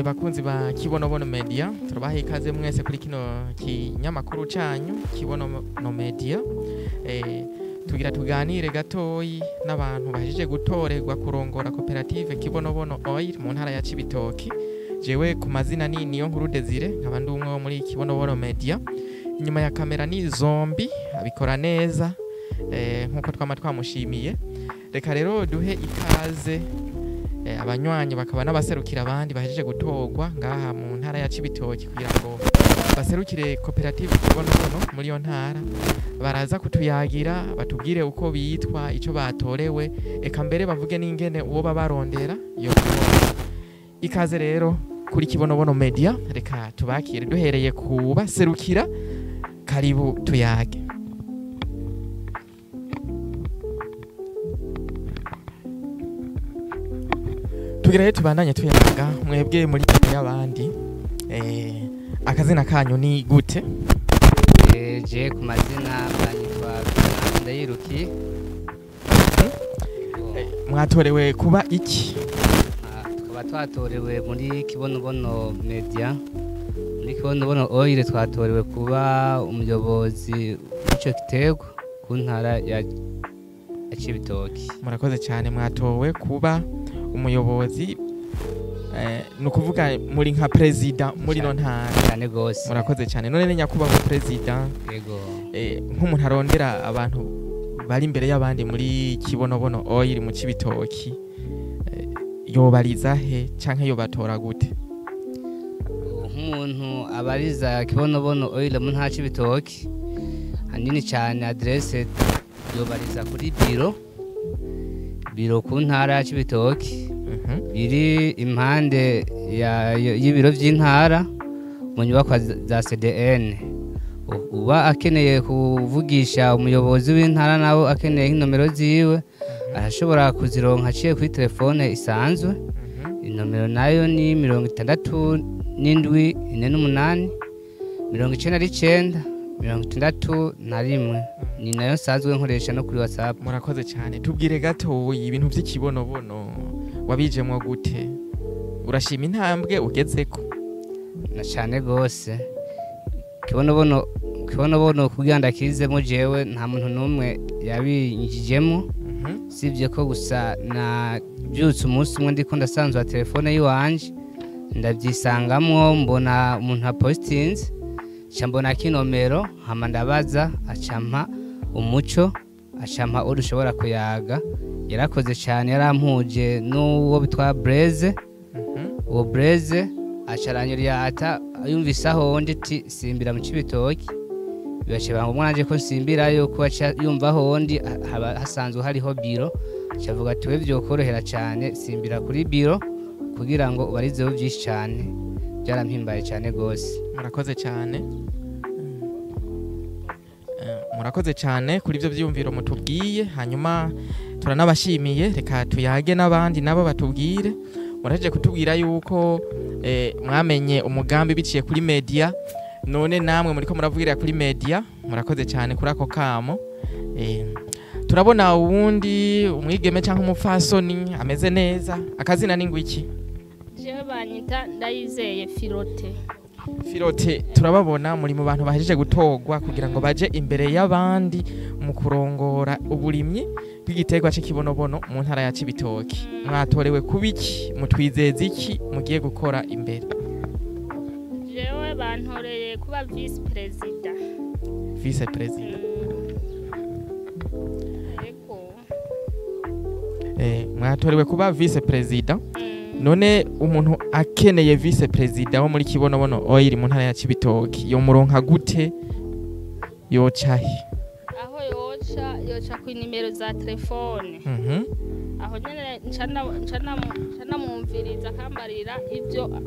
Bakunzi ba Kibonobono Media, turabaha ikaze mwese kuri kino kinyamakuru canyu Kibonobono Media. Tugira tuganire gatoyi n'abantu bahejije gutorerwa kurongora koperative Kibonobono Oil mu ntara ya Cibitoki. Jewe ku mazina ni Niyo Nkuru Desire, nkaba ndi umwe wo muri Kibonobono Media. Inyuma ya kamera ni Zombi abikora neza nkuko twama twamushimiye. Reka rero duhe ikaze abanywanyi bakaba n'abaserukira abandi bahejeje gutorwa ngaha mu ntara ya Cibitoki kugira ngo baserukire koperative Kibonobono muri yo ntara. Baraza kutuyagira batubwire uko bitwa, ico batorewe, eka mbere bavuge n'ingene uwo babarondera yo. Ikaze rero kuri Kibonobono Media, reka tubakire duhereye ku baserukira. Karibu tuyage. Tugirayo tubandanye tuyaga mwebwe muri y'abandi. Akazina kanyu ni gute? Je ku mazina banyitwa Ndayiruki. Mwatorewe kuba iki? Tukaba twatorewe muri Kibonobono Media. Muri Kibonobono Oil twatorewe kuba umuyobozi w'ico gitego ku ntara ya Cibitoki. Murakoze cyane, mwatowe kuba umuyobozi nukuvuga muri nka president muri no ntara cyane gose. Murakoze cyane. None nyakubahwa president, yego, nk'umuntu arondera abantu bari imbere y'abandi muri Kibonobono Oil mu Cibitoki, yobariza he canke yobatora gute? Nk'umuntu abariza Kibonobono Oil mu ntara Cibitoki, hanini cyane adresse yobariza kuri biro ku ntara ya Cibitoki. Biri impande y'ibiro vy'intara mu nyubako za CDN. Uba akeneye kuvugisha umuyobozi w'intara nabo akeneye inomero ziwe, arashobora kuzironka aciye kuri telefone isanzwe. Inomero nayo ni 67 48 99 ni nayo nsanzwe nkoresha no kuri WhatsApp. Murakoze cyane. Tubwire gato ibintu vy'ikibonobono wabijemwo gute? Urashima intambwe ugezeko? Na cyane gose. Kibonobono kugira ndakizemo jewe nta muntu numwe yabinjijemo. Sivye ko gusa na byutse umunsi umwe ndiko ndasanzwe wa telefone yiwanje, ndavyisangamwo mbona umuntu apostinze, mbona kinomero, hama ndabaza acampa umuco, acampa urushobora kuyaga. Yarakoze cyane, yarampuje n'uwo bitwa Blaze. Uwo Blaze acaranyuriye ata yumvise aho ndi simbira mu Cibitoki. Bibasheba ngo mwanje ko simbirayo ko yumva aho ndi hasanzwe hariho biro. Cavuga ati we vyokorohera cyane simbira kuri biro kugira ngo ubarizeho byinshi cyane. Byarampimbaye cyane gose. Murakoze cyane. Murakoze cyane kuri ivyo vyumviro mutubwiye. Hanyuma turanabashimiye, reka tuyage n'abandi nabo batubwire. Muraje kutubwira yuko mwamenye umugambi biciye kuri media, none namwe muriko muravugira kuri media. Murakoze cyane kuri ako kamo. Turabona uwundi umwigeme canke umufasoni ameze neza. Akazina ni ngwiki? Je banyita Ndayizeye Filote. Filote, turababona muri mu bantu bahejeje gutorwa kugira ngo baje imbere y'abandi mu kurongora uburimyi bw'igiterwa c'Kibonobono mu ntara ya Cibitoki. Mwatorewe kubiki? Mutwizeza iki mugiye gukora imbere? Jewe bantoreye kuba vice president. Vice president. Mwatorewe kuba vice president. None umuntu akeneye vice president wo muri Kibonobono Oil mu ntara ya Cibitoki yo muronka gute? Yoca he? Aho yoca ku nimero za telefone. Aho nyene ncana mumviriza akambarira ivyo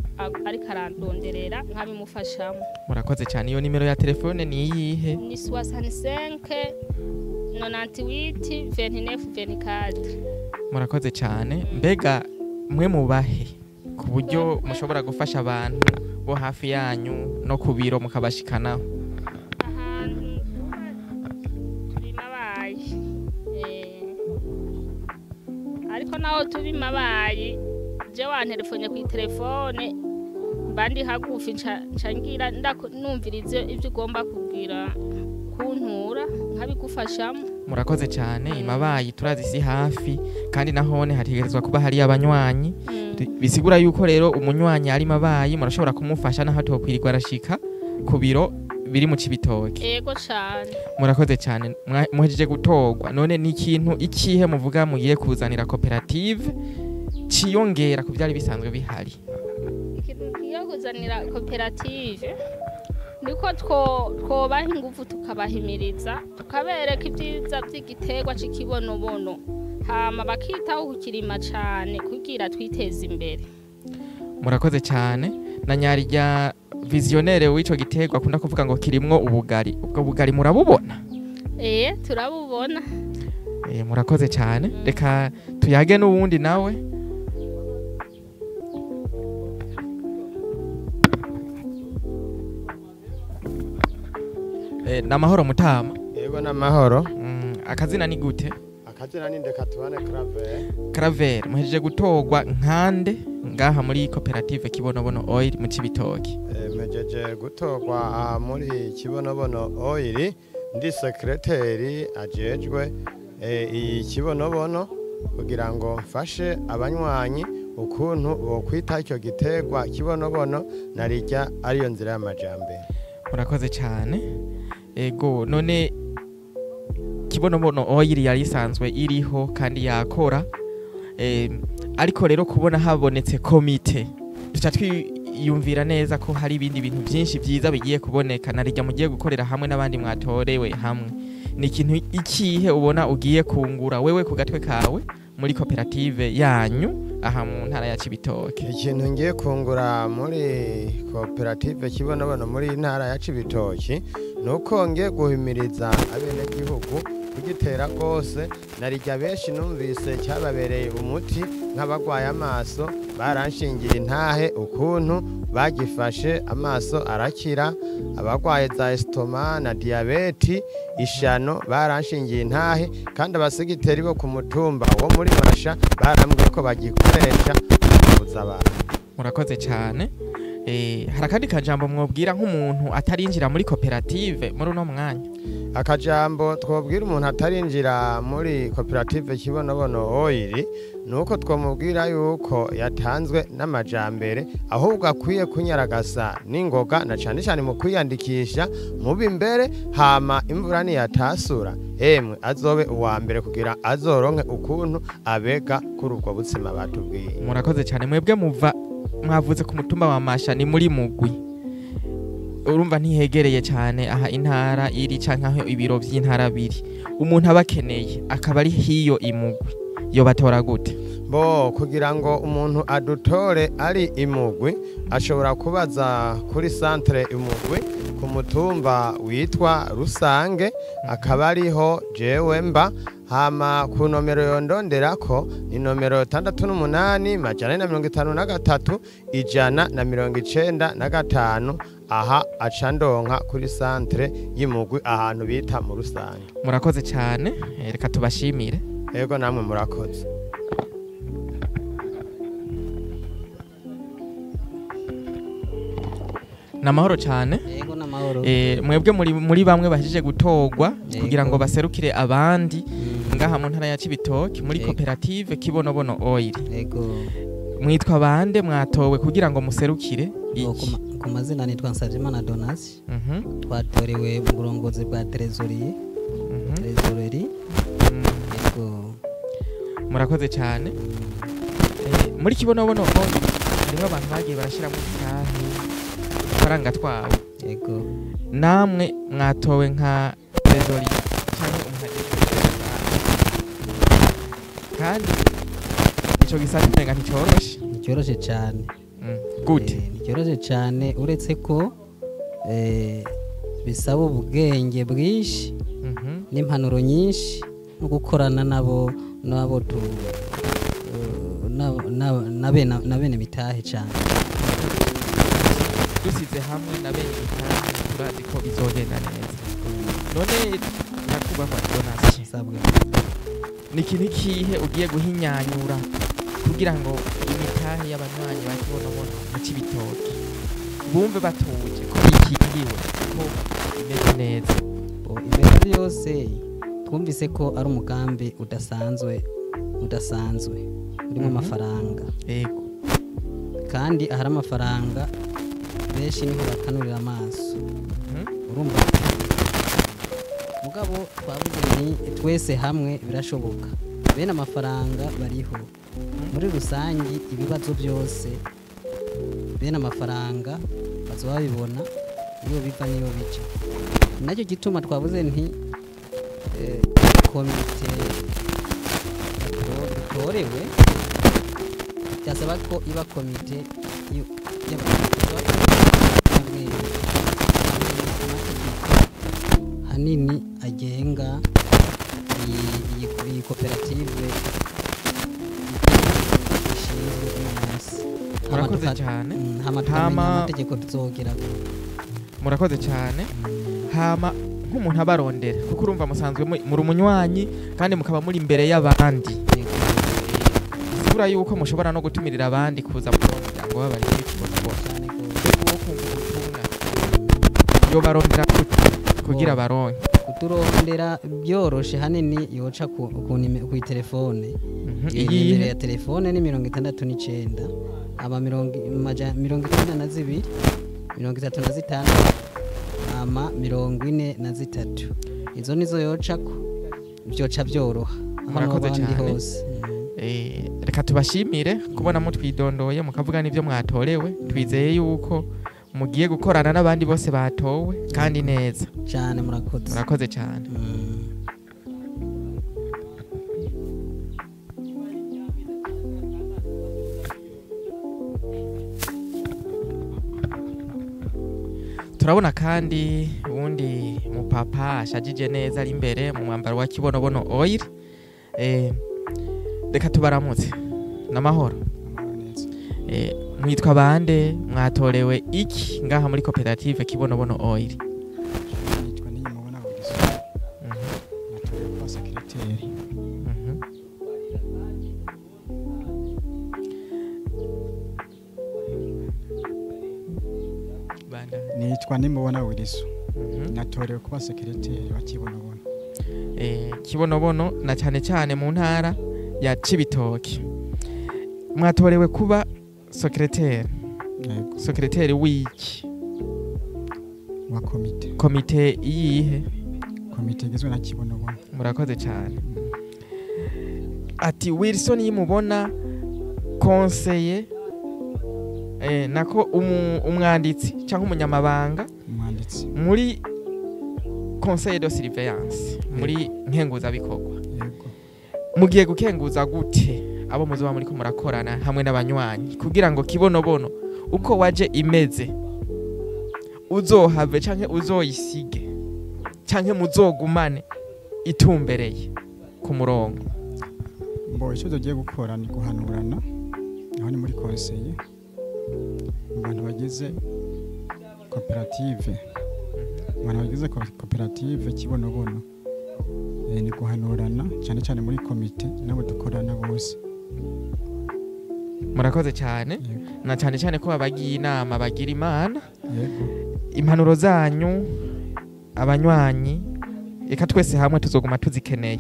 ari karandonderera nkabimufashamo. Murakoze cyane. Iyo nimero ya telefone ni iyihe? Ni 65 98 29 24. Murakoze cyane. Mbega mwe mubahe ku buryo mushobora gufasha abantu bo hafi yanyu no ku biro mukabashikanaho? Ahantu bimabaye. Ariko naho turi mabaye je wantelefone ku telefone mbandi hagufi ncangira numvirize ivyo ugomba kugira kuntura nkabigufashamo. Murakoze cyane imabayi turazi si hafi kandi nahone hategerezwa kuba hari abanywanyi bisigura yuko rero umunywanyi ari mabayi murashobora kumufasha naho atokwirirwa arashika ku biro biri mu Cibitoke. Yego cyane. Murakoze cyane muhejeje gutorwa none ni ikintu ikihe muvuga mugiye kuzanira koperative ciyongera ku byari bisanzwe bihari? Ikintu kiyo kuzanira koperative niko twobaha ingufu tukabahimiriza tukabereka ibyiza by'igiterwa c'ikibonobono hama bakitaho kukirima cyane kugira twiteze imbere. Murakoze cyane na nyarya visionnaire w'ico giterwa akunda kuvuga ngo kirimwo ubugari. Ubwo bugari murabubona? Turabubona. Murakoze cyane reka tuyage n'uwundi nawe. Namahoro Mutama. Yego namahoro. Akazina ni gute? Akazina ni Ndekatubane Claver. Claver muhejeje gutorwa nkande ngaha muri koperative Kibonobono Oil mu Cibitoke. Mejeje gutorwa muri Kibonobono Oil ndi secretary ajejwe iyi Kibonobono kugira ngo mfashe abanywanyi ukuntu bokwita icyo giterwa Kibonobono narijya ariyo nzira y'amajambere. Murakoze cyane. Ego none Kibonobono Oil yari isanzwe iriho kandi yakora ariko rero kubona habonetse komite duca twiyumvira neza ko hari ibindi bintu byinshi byiza bigiye kuboneka narijya mugiye gukorera hamwe n'abandi mwatorewe hamwe. Ni ikintu ikihe ubona ugiye kungura wewe ku gatwe kawe muri koperative yanyu aha mu ntara ya Cibitoke? Ikintu ngiye kungura muri koperative Kibonobono muri ntara ya Cibitoke nuko ngiye guhimiriza abene gihugu kugitera rwose narijya benshi numvise cyababereye umuti nk'abagwaye amaso baranshingiye intahe ukuntu bagifashe amaso arakira, abagwaye za estoma na diabete ishano baranshingiye intahe kandi abasigiteri bo ku mutumba wo muri Masha barambwiye ko bagikoresha kubuza abantu. Murakoze cyane. Harakandi kajambo mwobwira nk'umuntu atarinjira muri koperative muri uno mwanya? Akajambo twobwira umuntu atarinjira muri koperative Kibonobono Oil nuko twomubwira yuko yatanzwe n'amajambere ahubwo akwiye kunyaragasa n'ingoga na cyane cyane mu kwiyandikisha mubi imbere hama imvura ni yatasura azobe uwa mbere kugira azoronke ukuntu abega kuri ubwo butsima batubwiye. Murakoze cyane mwebwe mwavuze ku mutumba wa Masha ni muri mugwi urumva ntihegereye cyane aha intara iri canke aho ibiro by'intara biri umuntu abakeneye akaba ari hiyo imugwi yo batora gute? Kugira ngo umuntu adutore ari imugwi ashobora kubaza kuri centre imugwi ku mutumba witwa Rusange akaba ariho jewe mba hama ku nomero yondonderako ni nomero 68 153 aha acandonka kuri centre y'imugwi ahantu bita mu Rusange. Murakoze cyane reka tubashimire. Yego namwe murakoze. Namahoro cyane. Yego namahoro. Mwebwe muri bamwe bahije gutorwa kugira ngo baserukire abandi ngaha mu ntara ya Cibitoke muri koperative Kibonobono Oil. Yego. Mwitwa bande mwatowe kugira ngo muserukire? Ku mazina nitwa Nsavimana Donasi. Twatorewe mu burongozi bwa Trezorier. Yego. Murakoze cyane. Muri Kibonobono Oil harimo abantu bagiye barashira mu cyahi faranga twabo. Yego. Namwe mwatowe nka Trezorier cyane umuhagije. Kandi ico gisata tenga nticoroshe. Nticoroshe cyane. Gute? Nticoroshe cyane uretse ko bisaba ubwenge bwinshi n'impanuro nyinshi no gukorana nabo na bene bitahe cyane. Dusize hamwe na bene bitahe turazi ko bizogenda neza. None nakubahwa Donasi sabwe ni ikintu kihe ugiye guhinyanyura kugira ngo imitahe y'abanywanyi bakibonobono mu Cibitoke bumve batuje ko bikingiwe ko imeze neza. Imbere byose twumvise ko ari umugambi udasanzwe urimo amafaranga, Yego. kandi ahari amafaranga benshi niho bakanurira amaso. Urumva mugabo twavuze ni twese hamwe birashoboka, bene amafaranga bariho muri rusange. Ibibazo byose bene amafaranga bazoba babibona iyo biva niyo bija. Nacyo gituma twavuze nti komite itorewe byasaba ko iba komite hanini agenga iyi koperative ishinzwe umunsi. Murakoze cyane. Hama tukamenya amategeko tuzogira. Murakoze cyane. Hama nk'umuntu abarondera kuko urumva musanzwe muri umunywanyi kandi mukaba muri imbere y'abandi, sibura yuko mushobora no gutumirira abandi kuza mu muryango w'abari kubona yo barondera kugira baronke kuturondera byoroshe hanini yoca ku telefone. Iyi ya telefone ni 69 aba 92 35 ama 43. Izo nizo yocako byoca byoroha. Murakoze cyane. Reka tubashimire kubona mutwidondoye mukavuga n'ibyo mwatorewe. Twizeye yuko mugiye gukorana n'abandi bose batowe kandi neza cyane. Murakoze cyane. Turabona kandi ubundi mupapa ashajije neza ari imbere mu mwambaro wa Kibonobono Oil. Reka tubaramutse n'amahoro. Mwitwa bande, mwatorewe iki ngaha muri koperative Kibonobono Oil? Nitwa Niyimubona Wilson. Natorewe kuba sekreteri. Nitwa Niyimubona Wilson. Natorewe kuba sekreteri wa Kibonobono. Kibonobono na cyane cyane mu ntara ya Cibitoke. Mwatorewe kuba sekreteri. Yego. Sekreteri wiki Wa komite. Komite iyihe? Komite igizwe na Kibonobono. Murakoze cyane. Ati Wilson Yimubona conseiller nako umwanditsi cyangwa umunyamabanga muri conseil de surveillance muri nkenguza bikorwa. Yego. Mugiye gukenguza gute abo muzoba muri ko murakorana hamwe n'abanywanyi kugira ngo Kibonobono uko waje imeze uzohave canke uzoyisige canke muzogumane itumbereye ku murongo? Icyo tugiye gukora ni guhanurana aho ni muri conseil abantu bagize koperative. Abantu bagize koperative Kibonobono ni guhanurana cyane cyane muri komite nabo dukorana bose. Murakoze cyane. Na cyane cyane ko abagiye inama bagira imana. Yego. Impanuro zanyu abanywanyi eka twese hamwe tuzoguma tuzikeneye.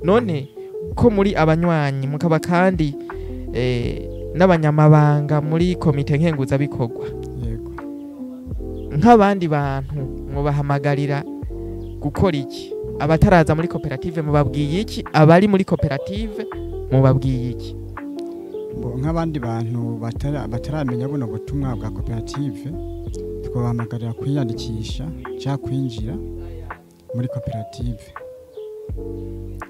None ko muri abanywanyi mukaba kandi n'abanyamabanga muri komite nkenguza bikorwa. Yego. Nk'abandi bantu mubahamagarira gukora iki? Abataraza muri koperative mubabwiye iki? Abari muri koperative mubabwiye iki? Nk'abandi bantu bataramenya buno butumwa bwa koperative twabahamagarira kwiyandikisha cyangwa kwinjira muri koperative.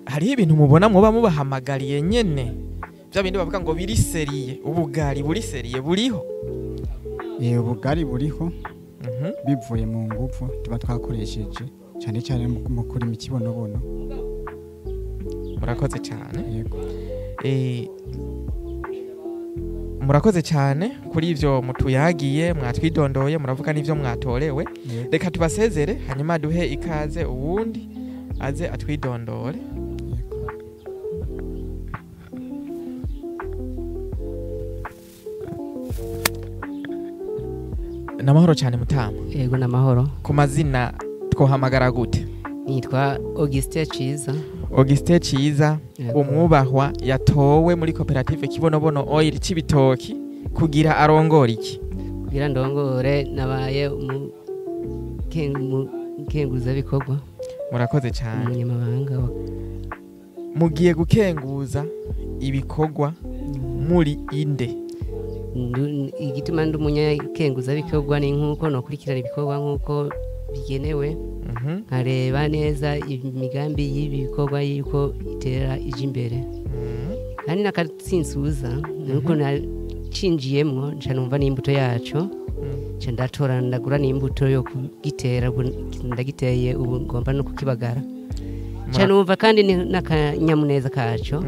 Hariho ibintu mubona muba mubahamagariye nyene bya bindi bavuga ngo biri seriye, ubugari buri seriye buriho? Ubugari buriho bivuye mu ngufu tuba twakoresheje cyane cyane mu kuri mu Kibonobono. Murakoze cyane. Yego. Murakoze cyane kuri ivyo mutuyagiye mwatwidondoye muravuga n'ivyo mwatorewe. Reka tubasezere hanyuma duhe ikaze uwundi aze atwidondore. namahoro cyane Mutama. Yego namahoro. Ku mazina twohamagara gute? Nitwa Augustin Ciza. Augustin Ciza, umwubahwa yatowe muri koperative Kibonobono Oil Cibitoki kugira arongora iki? Kugira ndongore nabaye kenguza bikorwa. Murakoze cyane. Umunyamabanga mugiye gukenguza ibikorwa muri inde? Igituma ndumunya-kenguza bikorwa ni nkuko nokurikirana ibikorwa nkuko bigenewe. Nkareba neza imigambi y'ibi bikorwa yuko itera ije imbere. Kandi nakatsinsuza nuko nacinjiyemwo nca numva n'imbuto yacu. Nca ndatora ndagura n'imbuto yo kugitera ndagiteye ubu ngomba no kukibagara. Nca numva kandi n'akanyamuneza kacu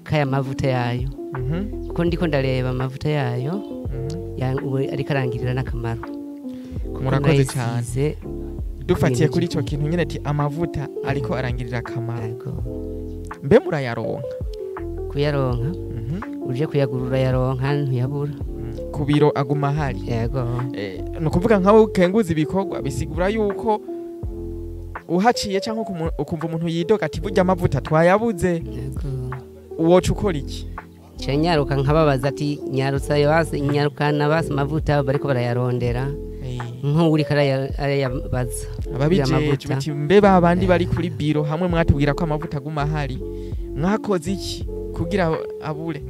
kaya mavuta yayo. Kuko ndiko ndareba amavuta yayo ariko arangirira n'akamaro. Murakoze cyane. Dufatiye kuri ico kintu nyene ati amavuta ariko arangirira akamaro. Mbe murayaronka? Kuyaronka uje kuyagurura yaronka ntuyabura. Ku biro aguma hari. Yego. Nukuvuga nkawe ukenguza ibikorwa bisigura yuko uhaciye cyangwa ukumva umuntu yidoga ati burya amavuta twayabuze. Yego. Uwoca ukora iki? Nyaruka nkababaza ati nyarutsa yose nyarukana basi amavuta bariko barayarondera. Nk'uri karayabaza ababijeje biti mbe babandi bari kuri biro hamwe mwatubwira ko amavuta aguma hari mwakoze iki kugira abure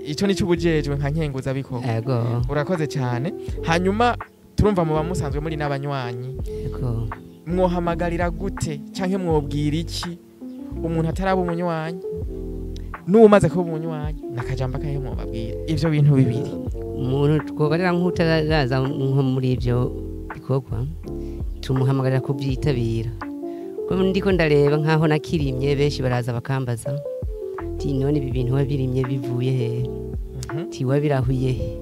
ico nico ubujejwe nka nkenguza biko. Yego. Urakoze cyane. Hanyuma turumva mu bamusanzwe muri n'abanywanyi. Yego. Mwohamagarira gute canke mwobwira iki umuntu ataraba umunywanyi n'umaze kuba umunywanyi nakajamba kahe mwobabwira ivyo bintu bibiri? Umuntu twogarira nk'utaraza nko muri ivyo bikorwa tumuhamagarira kubyitabira. Ko ndiko ndareba nkaho nakirimye benshi baraza bakambaza ti none ibi bintu wabirimye bivuye he? Ti wabirahuye he?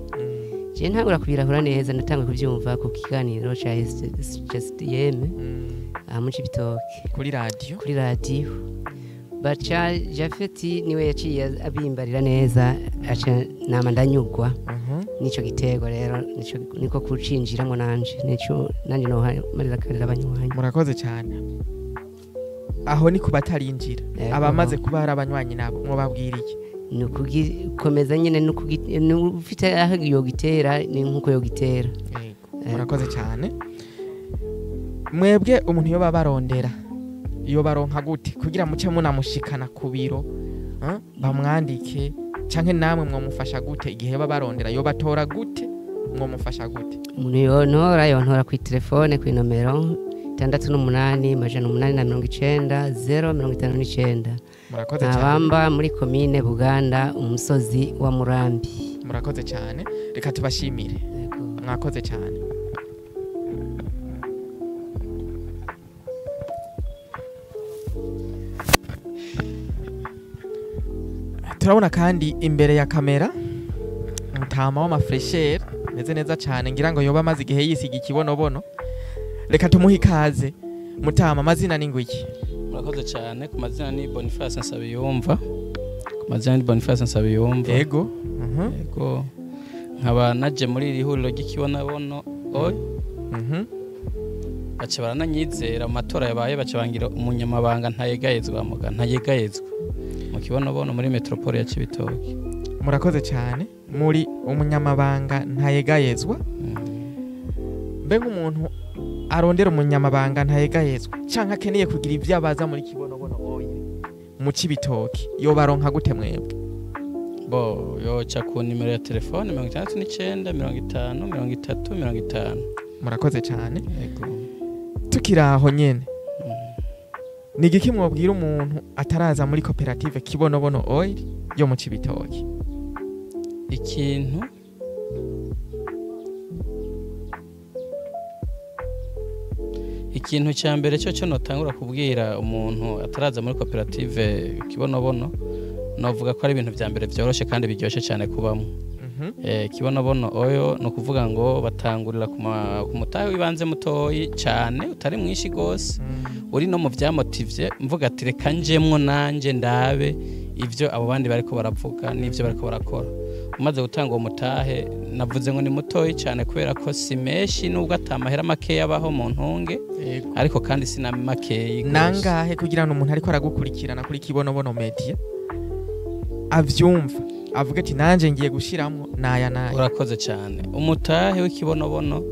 Je ntangura kubirahura neza natangwe kuvyumva ku kiganiro cha STM mu Cibitoke kuri radio. Kuri radio baca Jafeti niwe yaciye abimbarira neza aca nama ndanyugwa. Nico gitego rero niko kucinjiramo nanje no marira karira abanywanyi. Murakoze cyane. Aho ni kubatarinjira abamaze kuba hari abanywanyi nabo mwobabwira iki? Nukugikomeza nyene nufite aho yo gitera ni nkuko yo gitera. Murakoze cyane. Mwebwe umuntu yo babarondera iyo baronka gute kugira muce munamushikana ku biro bamwandike canke namwe mwomufasha gute igihe babarondera yo batora gute mwomufasha gute? Umuntu yontora ku telefone ku nomero 68899059. Murakoze cyane. Abamba muri commune Buganda umusozi wa Murambi. Murakoze cyane. Reka tubashimire. Mwakoze cyane. Turabona kandi imbere ya kamera Mutama w'amafresher meze neza cyane ngira ngo yoba amaze igihe yisiga ikibonobono. Reka tumuhe ikaze. Mutama amazina ni ngwiki? Murakoze cyane. Ku mazina ni Boniface Nsabiyumva. Yego. Yego. Nkaba naje muri iri huriro ry'ikibonobono oy. Baca barananyizera mu matora yabaye baca bangira umunyamabanga ntayegayezwa mu kibonobono muri metropole ya Cibitoke. Murakoze cyane. Muri umunyamabanga ntayegayezwa. Mbe nk'umuntu arondera umunyamabanga ntayegayezwa canka akeneye kugira ivyo abaza muri kibonobono oil mu Cibitoke yo baronka gute mwebwe? Bo yoca ku nimero ya telefone 69503050. Murakoze cyane. Yego. Tukiraho nyene ni giki mwobwira umuntu ataraza muri koperative Kibonobono Oil yo mu Cibitoke? Ikintu cya mbere cyo notangura kubwira umuntu ataraza muri koperative Kibonobono novuga ko ari ibintu bya mbere byoroshe kandi biryoshye cyane kubamo. Kibonobono oyo no kuvuga ngo batangurira ku mutahe wibanze mutoyi cyane utari mwinshi gose uri no mu byamotivye mvuga ati reka njemwo nanje ndabe ivyo abo bandi bariko baravuga n'ivyo bariko barakora. umaze gutanga uwo mutahe navuze ngo ni mutoyi cyane kubera ko si menshi nubwo atamahera makeya abaho mu ntunge ariko kandi si na makeyi nangahe kugira ngo umuntu ariko aragukurikirana kuri Kibonobono Media avyumva avuga ati nanje ngiye gushiramwo naya urakoze cyane umutahe w'ikibonobono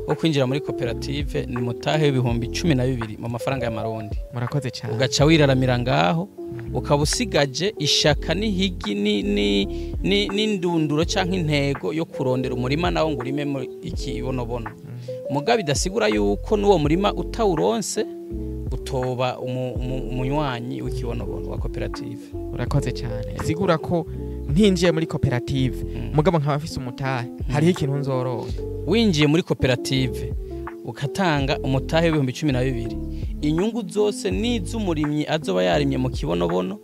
wo kwinjira muri koperative ni mutahe w'ibihumbi 12 mu mafaranga y'amarundi murakoze cyane ugaca wiraramira ngaho ukaba usigaje ishaka n'ihigi n'indunduro canke intego yo kurondera umurima nawo ngo urime mu ikibonobono mugabe idasigura yuko n'uwo murima utawuronse utoba umunywanyi w'ikibonobono wa koperative urakoze cyane sigura ko ntinjiye muri koperative mugabo nkaba mfise umutahe hariho ikintu nzoroha winjiye muri koperative ukatanga umutahe w'ibihumbi 12 inyungu zose n'iz'umurimyi azoba yarimye mu kibonobono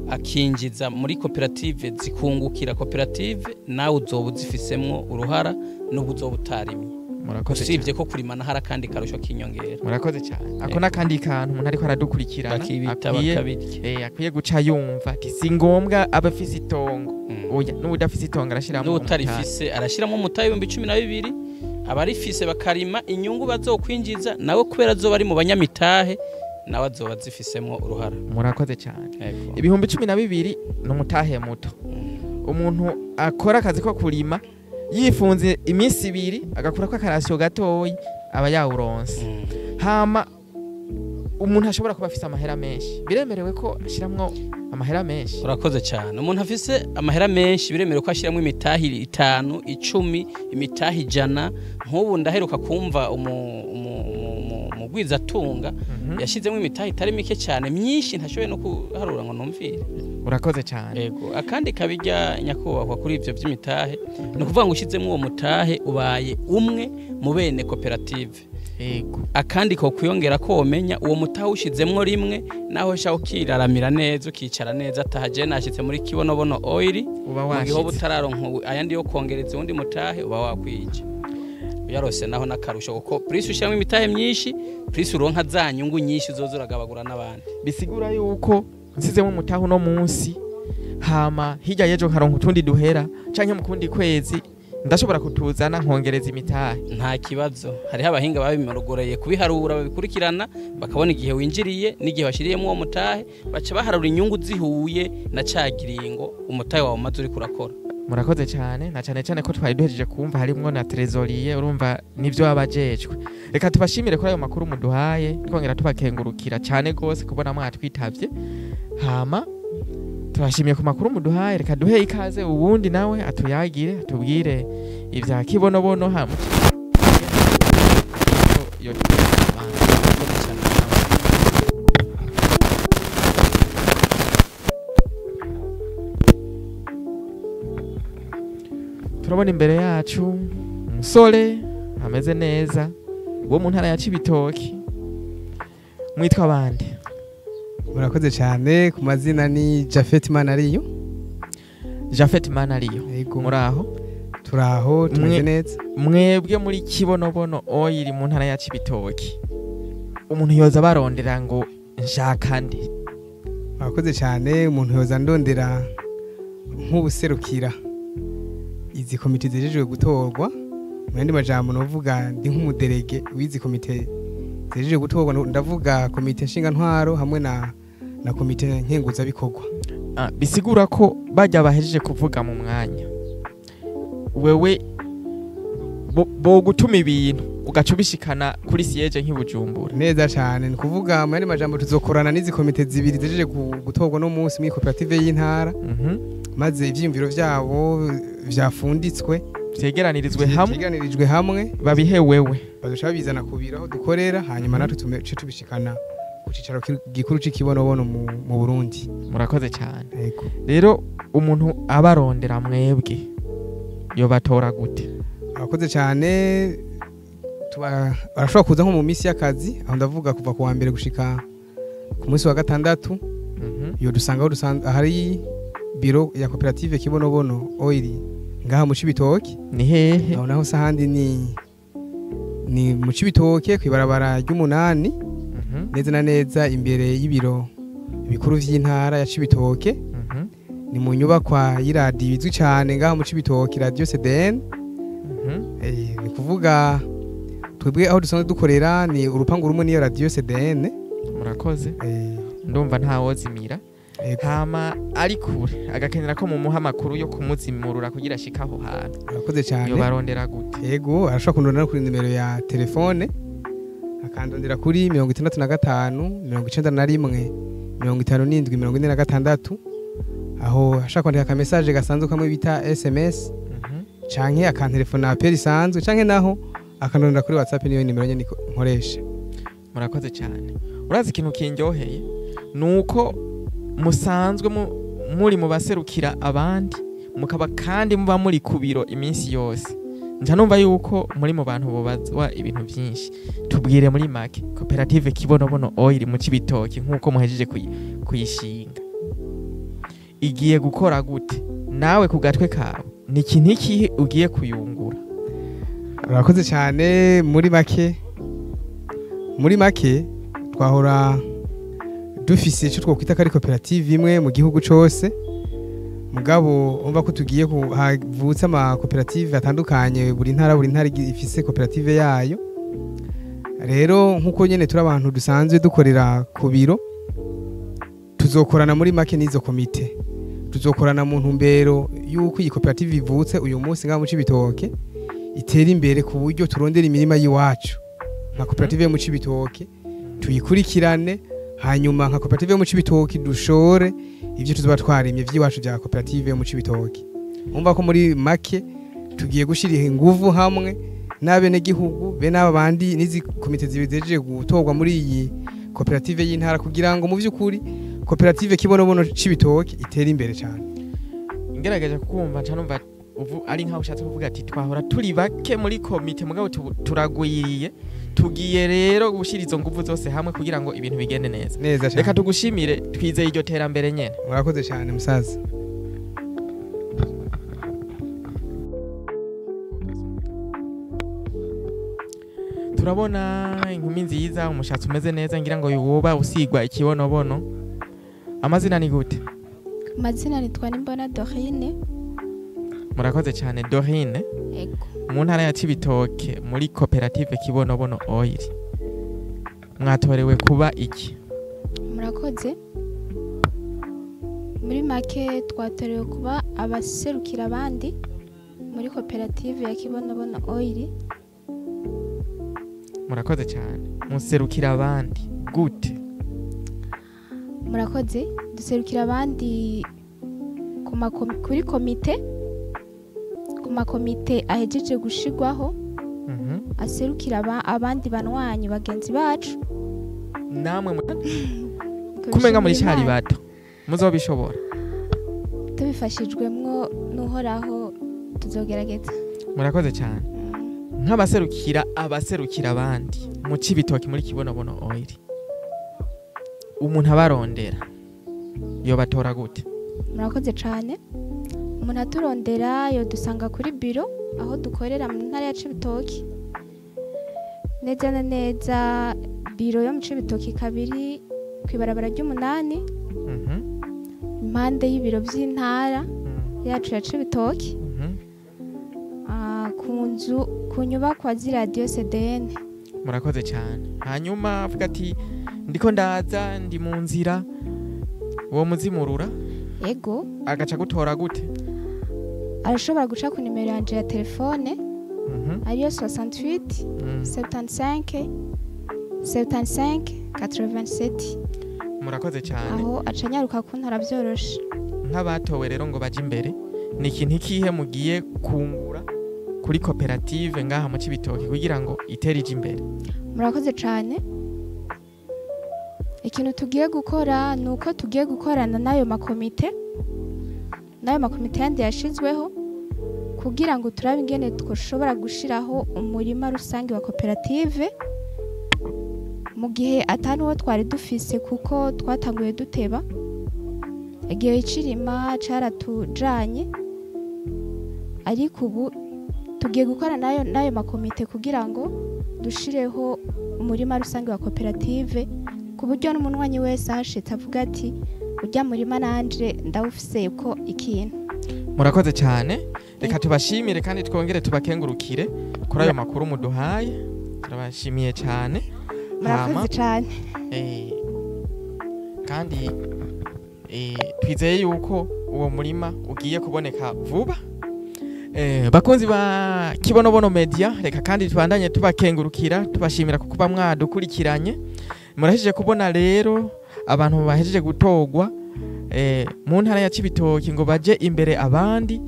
akinjiza muri koperative zikungukira koperative nawe uzoba uzifisemwo uruhara n'ubwo uzoba utarimye murakoze usibye ko kurimana hari akandi karusho k'inyongera murakoze cyane ako nakandi kantu umuntu ariko aradukurikirana akwiye guca yumva ati si ngombwa abafise itongo oya n'udafise itongo arashiramo n'utarifise arashiramo umutahe w'ibihumbi 12 abarifise bakarima inyungu bazokwinjiza nawe kubera azoba ari mu banyamitahe nawe azoba zifisemwo uruhara murakoze cyane ibihumbi 12 n'umutahe muto umuntu akora akazi ko kurima yifunze iminsi 2 agakura ko akarasyo gatoyi aba yawuronse hama umuntu ashobora kuba afise amahera menshi biremerewe ko ashiramwo amahera menshi urakoze cyane umuntu afise amahera menshi biremerewe ko ashiramwo imitahi 5 10 imitahi 100 nk'ubu ndaheruka kumva umugwiza tunga yashizemo imitahi itari mike cyane myinshi ntashoboye no kuharura ngo numvire urakoze cyane yego akandi kabijya nyakubahwa kuri ivyo vy'imitahe no kuvuga ngo ushizemo uwo mutahe ubaye umwe mu bene koperative yego akandi ko kuyongera ko womenya uwo mutahe ushizemwo rimwe naho shaho kiraramira neza ukicara neza atahaje nashitse muri Kibonobono oil uba washitse ugiho butararonka ayandi yo kongereza undi mutahe uba wakwije yarose naho nakarusho kuko prise ushyiramo imitahe myinshi prise uronka za nyungu nyinshi uzozuragabagura n'abandi bisigura yuko nsizemo umutahe no munsi hama hirya yejo karonka utundi duhera canke mu kundi kwezi ndashobora kutuzana nkongereza imitahe nta kibazo hariho abahinga babimurugoreye kubiharura babikurikirana bakabona igihe winjiriye n'igihe washiriyemo uwo mutahe baca baharura inyungu zihuye na cagiringo umutahe wawe maze uri kurakora murakoze cyane na cyane ko twari duhejeje kumva harimwo na trezorier urumva nivyo abajejwe reka tubashimire kuri ayo makuru muduhaye twongera tubakengurukira cyane gose kubona mwatwitavye hama turashimiye ku makuru muduhaye reka duhe ikaze ubundi nawe atuyagire atubwire ivya Kibonobono hamwe turabona imbere yacu umusore ameze neza wo mu ntara ya Cibitoki mwitwa bande murakoze cyane ku mazina ni Jafet Manariyo Jafet Manariyo muraho turaho tumeze neza mwebwe muri Kibonobono oil mu ntara ya Cibitoki umuntu yoza barondera ngo nshaka ndi murakoze cyane umuntu yoza ndondera nk'ubuserukira izi komite zejejwe gutorwa mu yandi majambo novuga ndi nk'umuderege w'izi komite zejejwe gutorwa ndavuga komite nshinga ntwaro hamwe na komite nkenguza bikorwa bisigura ko bajya bahejeje kuvuga mu mwanya wewe bo gutuma ibintu ugaca ubishikana kuri siyeje nk'ibujumbura neza cyane ni kuvuga mu yandi majambo tuzokorana n'izi komite zibiri zejeje gutorwa no munsi muri koperative y'intara maze ivyimviro vyabo vyafunditswe vyegeranirijwe hamwe babihe wewe bazoca babizana kubira aho dukorera hanyuma natwe tuce tubishikana ku cicaro gikuru c'Ikibonobono mu Burundi murakoze cyane rero umuntu abarondera mwebwe yo batora gute abakoze cyane barashobora kuza nko mu minsi y'akazi aho ndavuga kuva ku wa mbere gushika ku munsi wa gatandatu yo dusangaho hari biro ya koperative Kibonobono oil ngaha mu Cibitoke ni hehe aho naho sahandi ni mu Cibitoke kwibarabara ry'umunani neza na neza imbere y'ibiro bikuru vy'intara ya Cibitoke ni mu nyubakwa y'iradiyo izwi cyane ngaha mu Cibitoke radio CDN. Ni kuvuga twebwe aho dusanzwe dukorera ni urupangu rumwe niyo radio CDN. Murakoze. Ndumva ntawozimira. Hama ari kure agakenera ko mu muha makuru yo kumuzimurura kugira ashika aho hantu. Murakoze cyane. Yo barondera gute? Yego arashobora kundondera kuri nimero ya telefone akandondera kuri 65 91 57 46 aho ashaka kwandika ka message gasanzwe kamwe bita SMS canke akantelefona apeli sanzwe canke naho akandondera kuri WhatsApp niyo nimero nyene nkoresha. Murakoze cyane. Urazi ikintu kinjoheye nuko musanzwe muri mu baserukira abandi mukaba kandi muba muri kubiro iminsi yose. Nja numva yuko muri mu bantu bobazwa ibintu byinshi. Tubwire muri make koperative Kibonobono Oil mu Cibitoke nkuko muhejeje kuyishinga. Igiye gukora gute? Nawe ku gatwe kawe ni ikintu iki ugiye kuyungura? Urakoze cyane. Muri make twahora dufise icyo twokwita kari koperative imwe mu gihugu cyose, mugabo umva ko tugiye havutse ama koperative atandukanye, buri ntara ifise koperative yayo. Rero nkuko nyene turi abantu dusanzwe dukorera ku biro, tuzokorana muri make n'izo komite, tuzokorana mu ntumbero yuko iyi koperative ivutse uyu munsi ngaha mu Cibitoke itera imbere ku buryo turondera imirima y'iwacu nka koperative yo mu Cibitoke tuyikurikirane, hanyuma nka koperative yo mu Cibitoke dushore ivyo tuzoba twarimye vy'iwacu bya koperative yo mu Cibitoke. Umva ko muri make tugiye gushira inguvu hamwe n'abene gihugu be n'aba bandi n'izi komite zibejeje gutorwa muri iyi koperative y'intara kugira ngo mu vy'ukuri koperative Kibonobono Cibitoke itera imbere cyane. Ngerageje kumva ncanumva ubu ari nkaho ushatse kuvuga ati twahora turi bake muri komite mugabo turagwiriye, tugiye rero gushira izo nguvu zose hamwe kugira ngo ibintu bigende neza. Reka tugushimire, twizeye iryo terambere nyene. Murakoze cyane musaza. Turabona inkumi nziza, umushatsi umeze neza, ngira ngo yoba usigwa ikibonobono. Amazina ni gute? Amazina nitwa Nimbona Dorine. Murakoze cyane Dorine. Yego. Mu ntara ya Cibitoke muri koperative Kibonobono Oil. Mwatorewe kuba iki? Murakoze. Muri make twatorewe kuba abaserukira abandi muri koperative ya Kibonobono Oil. Murakoze cyane. Muserukira abandi gute? Murakoze, duserukira abandi kuri komite, ku makomite ahejeje gushigwaho, aserukira abandi banwanyi bagenzi bacu. Namwe kumenga muri cyari bato muzobishobora, tubifashijwemwo n'uhoraho tuzogerageza. Murakoze cyane. Nk'abaserukira abandi mu Cibitoke muri Kibonobono Oil, umuntu abarondera yo batora gute? Murakoze cyane. Umuntu aturondera yo dusanga kuri biro aho dukorera mu ntara ya Cibitoke. Neza na neza biro yo mu Cibitoke kabiri kwibarabara ry'umunani, impande y'ibiro by'intara yacu ya Cibitoke, ku nyubakwa z'iradiyo CDN. Murakoze cyane. Hanyuma avuga ati ndiko ndaza ndi mu nzira, uwo muzimurura yego agaca gutora gute? Arashobora guca ku nimero yanje ya telefone ariyo 68 75 75 87. Murakoze cyane. Aho acanyaruka kuntara byoroshe. Nk'abatowe rero ngo baje imbere, ni ikintu kihe mugiye kungura kuri koperative ngaha mu Cibitoke kugira ngo iterije imbere? Murakoze cyane. Ikintu tugiye gukora nuko tugiye gukorana n'ayo makomite yandi yashizweho kugira ngo turabe ingene twoshobora gushiraho umurima rusange wa koperative mu gihe atanu wo twari dufise, kuko twatanguye duteba. Igihe icirima caratujanye, ariko ubu tugiye gukora n'ayo makomite kugira ngo dushireho umurima rusange wa koperative ku buryo n'umunywanyi wese ahashitse avuga ati ujya murima nanje ndawufise ko ikintu. murakoze cyane reka tubashimire kandi twongere tubakengurukire kuri ayo makuru muduhaye turabashimiye cyane Murakoze cyane. kandi twizeye yuko uwo murima ugiye kuboneka vuba. Bakunzi ba Kibonobono Media reka kandi tubandanye tubakengurukira tubashimira kuba mwadukurikiranye. Murahejeje kubona rero abantu bahejeje gutogwa mu ntara ya Cibitoki ngo baje imbere abandi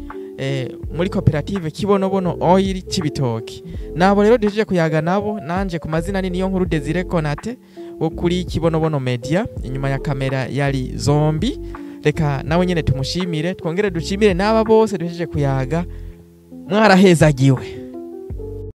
muri koperative Kibonobono Oil Cibitoki. Nabo rero duhejeje kuyaga nabo nanje ku mazina ni niyo nkuru Desire Konate wo kuri Kibonobono Media, inyuma ya kamera yari Zombi. Reka nawe nyene tumushimire twongere dushimire n'aba bose duhejeje kuyaga mwarahezagiwe.